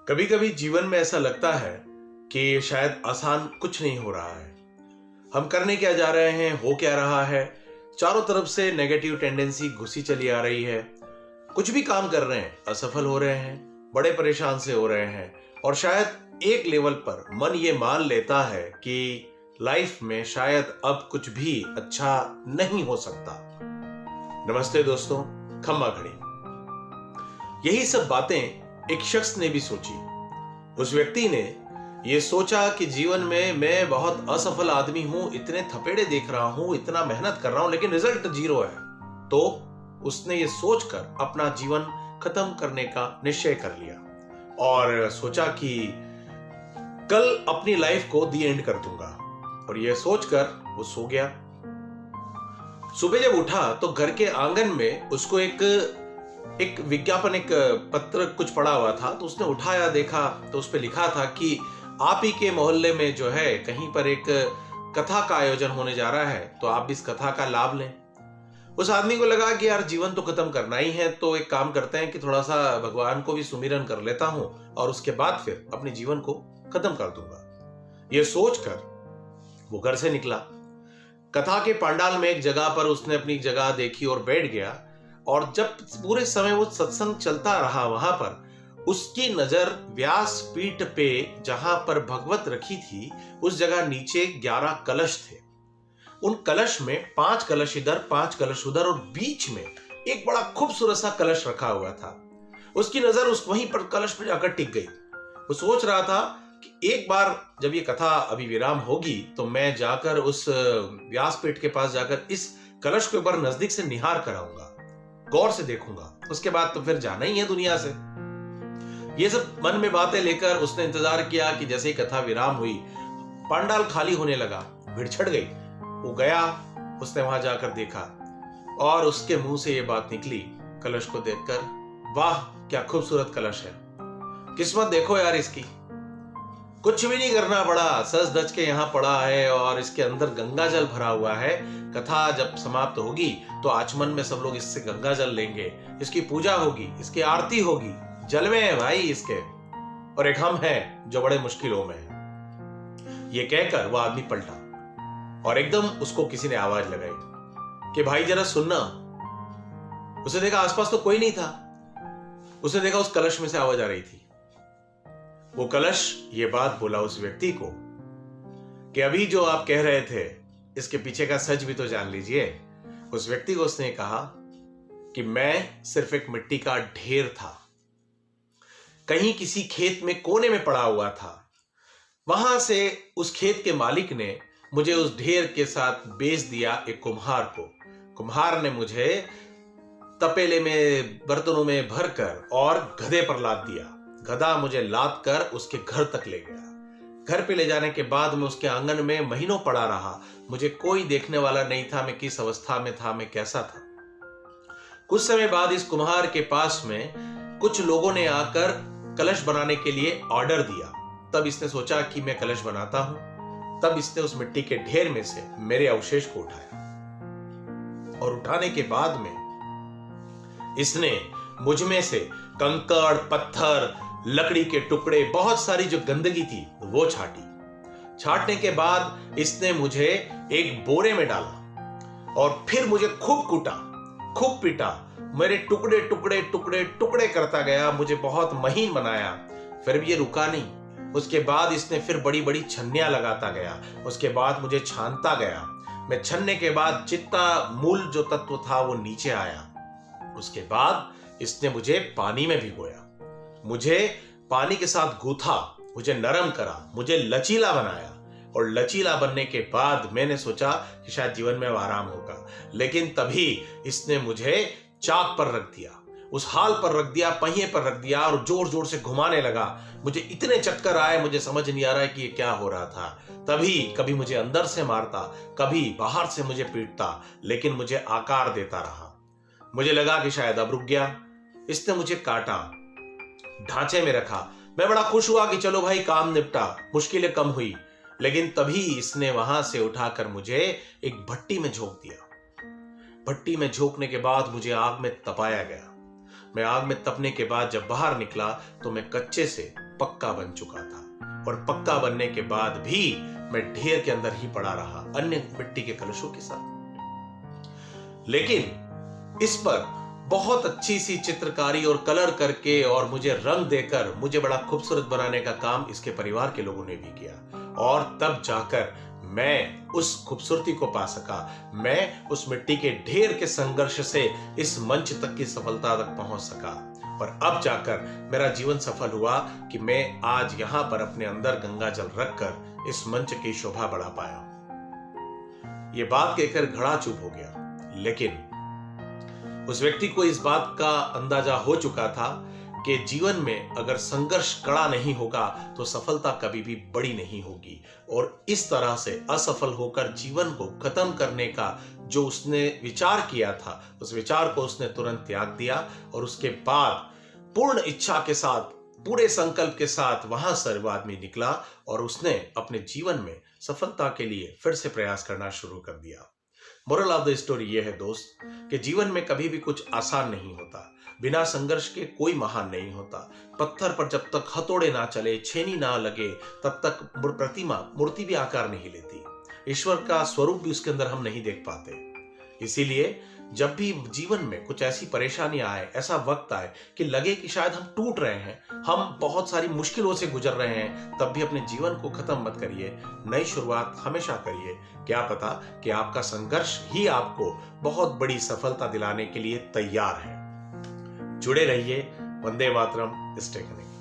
कभी कभी जीवन में ऐसा लगता है कि शायद आसान कुछ नहीं हो रहा है। हम करने क्या जा रहे हैं, हो क्या रहा है। चारों तरफ से नेगेटिव टेंडेंसी घुसी चली आ रही है। कुछ भी काम कर रहे हैं, असफल हो रहे हैं, बड़े परेशान से हो रहे हैं। और शायद एक लेवल पर मन ये मान लेता है कि लाइफ में शायद अब कुछ भी अच्छा नहीं हो सकता। नमस्ते दोस्तों, खम्मा घड़ी। यही सब बातें एक शख्स ने भी सोची। उस व्यक्ति ने ये सोचा कि जीवन में मैं बहुत असफल आदमी हूं, इतने थपेड़े देख रहा हूं, इतना मेहनत कर रहा हूं, लेकिन रिजल्ट जीरो है। तो उसने ये सोचकर अपना जीवन खत्म करने का निश्चय कर लिया और सोचा कि कल अपनी लाइफ को दी एंड कर दूंगा। और यह सोचकर वो सो गया। सुबह जब उठा तो घर के आंगन में उसको एक विज्ञापन, एक पत्र कुछ पड़ा हुआ था। तो उसने उठाया, देखा तो उस पे लिखा था कि आप ही के मोहल्ले में जो है कहीं पर एक कथा का आयोजन होने जा रहा है, तो आप भी इस कथा का लाभ लें। उस आदमी को लगा कि यार जीवन तो खत्म करना ही है, तो एक काम करते हैं कि थोड़ा सा भगवान को भी सुमिरन कर लेता हूं और उसके बाद फिर अपने जीवन को खत्म कर दूंगा। यह सोचकर वो घर से निकला। कथा के पंडाल में एक जगह पर उसने अपनी जगह देखी और बैठ गया। और जब पूरे समय वो सत्संग चलता रहा, वहां पर उसकी नजर व्यास पीठ पे जहां पर भगवत रखी थी, उस जगह नीचे 11 कलश थे। उन कलश में 5 कलश इधर, 5 कलश उधर, और बीच में एक बड़ा खूबसूरत सा कलश रखा हुआ था। उसकी नजर उस वहीं पर कलश पर जाकर टिक गई। वो सोच रहा था कि एक बार जब ये कथा अभी विराम होगी तो मैं जाकर उस व्यासपीठ के पास जाकर इस कलश को एक बार नजदीक से निहार कराऊंगा, गौर से देखूंगा, उसके बाद तो फिर जाना ही है दुनिया से। ये सब मन में बातें लेकर उसने इंतजार किया कि जैसे ही कथा विराम हुई, पंडाल खाली होने लगा, भीड़ छट गई। वो गया, उसने वहां जाकर देखा और उसके मुंह से ये बात निकली कलश को देखकर, वाह क्या खूबसूरत कलश है, किस्मत देखो यार इसकी। कुछ भी नहीं करना पड़ा, सज धज के यहाँ पड़ा है और इसके अंदर गंगा जल भरा हुआ है। कथा जब समाप्त होगी तो आचमन में सब लोग इससे गंगा जल लेंगे, इसकी पूजा होगी, इसकी आरती होगी, जलवे हैं भाई इसके, और एक हम हैं जो बड़े मुश्किलों में हैं। ये कहकर वो आदमी पलटा और एकदम उसको किसी ने आवाज लगाई कि भाई जरा सुनना। उसे देखा आसपास तो कोई नहीं था। उसे देखा उस कलश में से आवाज आ रही थी। वो कलश ये बात बोला उस व्यक्ति को कि अभी जो आप कह रहे थे इसके पीछे का सच भी तो जान लीजिए। उस व्यक्ति को उसने कहा कि मैं सिर्फ एक मिट्टी का ढेर था, कहीं किसी खेत में कोने में पड़ा हुआ था। वहां से उस खेत के मालिक ने मुझे उस ढेर के साथ बेच दिया एक कुम्हार को। कुम्हार ने मुझे तपेले में, बर्तनों में भरकर और गधे पर लाद दिया। गधा मुझे लाद कर उसके घर तक ले गया। घर पे ले जाने के बाद मैं उसके आंगन में महीनों पड़ा रहा। मुझे कोई देखने वाला नहीं था मैं किस अवस्था में था, मैं कैसा था। कुछ समय बाद इस कुम्हार के पास में कुछ लोगों ने आकर कलश बनाने के लिए ऑर्डर दिया। तब इसने सोचा कि मैं कलश बनाता हूं। तब इसने उस मिट्टी के ढेर में से मेरे अवशेष को उठाया और उठाने के बाद में इसने मुझ में से कंकड़, पत्थर, लकड़ी के टुकड़े, बहुत सारी जो गंदगी थी वो छाटी। छाटने के बाद इसने मुझे एक बोरे में डाला और फिर मुझे खूब कूटा, खूब पीटा, मेरे टुकड़े टुकड़े टुकड़े टुकड़े करता गया, मुझे बहुत महीन बनाया। फिर भी ये रुका नहीं। उसके बाद इसने फिर बड़ी बड़ी छन्नियां लगाता गया। उसके बाद मुझे छानता गया। मैं छन्ने के बाद जितना मूल जो तत्व था वो नीचे आया। उसके बाद इसने मुझे पानी में भिगोया, मुझे पानी के साथ गूथा, मुझे नरम करा, मुझे लचीला बनाया। और लचीला बनने के बाद मैंने सोचा कि शायद जीवन में आराम होगा, लेकिन तभी इसने मुझे चाक पर रख दिया, उस हाल पर रख दिया, पहिए पर रख दिया और जोर जोर से घुमाने लगा। मुझे इतने चक्कर आए, मुझे समझ नहीं आ रहा है कि ये क्या हो रहा था। तभी कभी मुझे अंदर से मारता, कभी बाहर से मुझे पीटता, लेकिन मुझे आकार देता रहा। मुझे लगा कि शायद अब रुक गया। इसने मुझे काटा, ढांचे में रखा। मैं बड़ा खुश हुआ कि चलो भाई काम निपटा, मुश्किलें कम हुई। लेकिन तभी इसने वहां से उठाकर मुझे एक भट्टी में झोंक दिया। भट्टी में झोंकने के बाद मुझे आग में तपाया गया। मैं आग में तपने के बाद जब बाहर निकला तो मैं कच्चे से पक्का बन चुका था और पक्का बनने के बाद भी मैं ढेर के अंदर ही पड़ा रहा अन्य मिट्टी के कलशों के साथ। लेकिन इस पर बहुत अच्छी सी चित्रकारी और कलर करके और मुझे रंग देकर मुझे बड़ा खूबसूरत बनाने का काम इसके परिवार के लोगों ने भी किया और तब जाकर मैं उस खूबसूरती को पा सका। मैं उस मिट्टी के ढेर के संघर्ष से इस मंच तक की सफलता तक पहुंच सका और अब जाकर मेरा जीवन सफल हुआ कि मैं आज यहां पर अपने अंदर गंगा जल रखकर इस मंच की शोभा बढ़ा पाया। ये बात कहकर घड़ा चुप हो गया, लेकिन उस व्यक्ति को इस बात का अंदाजा हो चुका था कि जीवन में अगर संघर्ष कड़ा नहीं होगा तो सफलता कभी भी बड़ी नहीं होगी और इस तरह से असफल होकर जीवन को खत्म करने का जो उसने विचार किया था उस विचार को उसने तुरंत त्याग दिया और उसके बाद पूर्ण इच्छा के साथ पूरे संकल्प के साथ वहां से वो आदमी निकला और उसने अपने जीवन में सफलता के लिए फिर से प्रयास करना शुरू कर दिया। मोरल ऑफ द स्टोरी यह है दोस्त कि जीवन में कभी भी कुछ आसान नहीं होता, बिना संघर्ष के कोई महान नहीं होता। पत्थर पर जब तक हथौड़े ना चले, छेनी ना लगे, तब तक मूर्ति भी आकार नहीं लेती, ईश्वर का स्वरूप भी उसके अंदर हम नहीं देख पाते। इसीलिए जब भी जीवन में कुछ ऐसी परेशानी आए, ऐसा वक्त आए कि लगे कि शायद हम टूट रहे हैं, हम बहुत सारी मुश्किलों से गुजर रहे हैं, तब भी अपने जीवन को खत्म मत करिए, नई शुरुआत हमेशा करिए। क्या पता कि आपका संघर्ष ही आपको बहुत बड़ी सफलता दिलाने के लिए तैयार है। जुड़े रहिए। वंदे मातरम। Stay connected.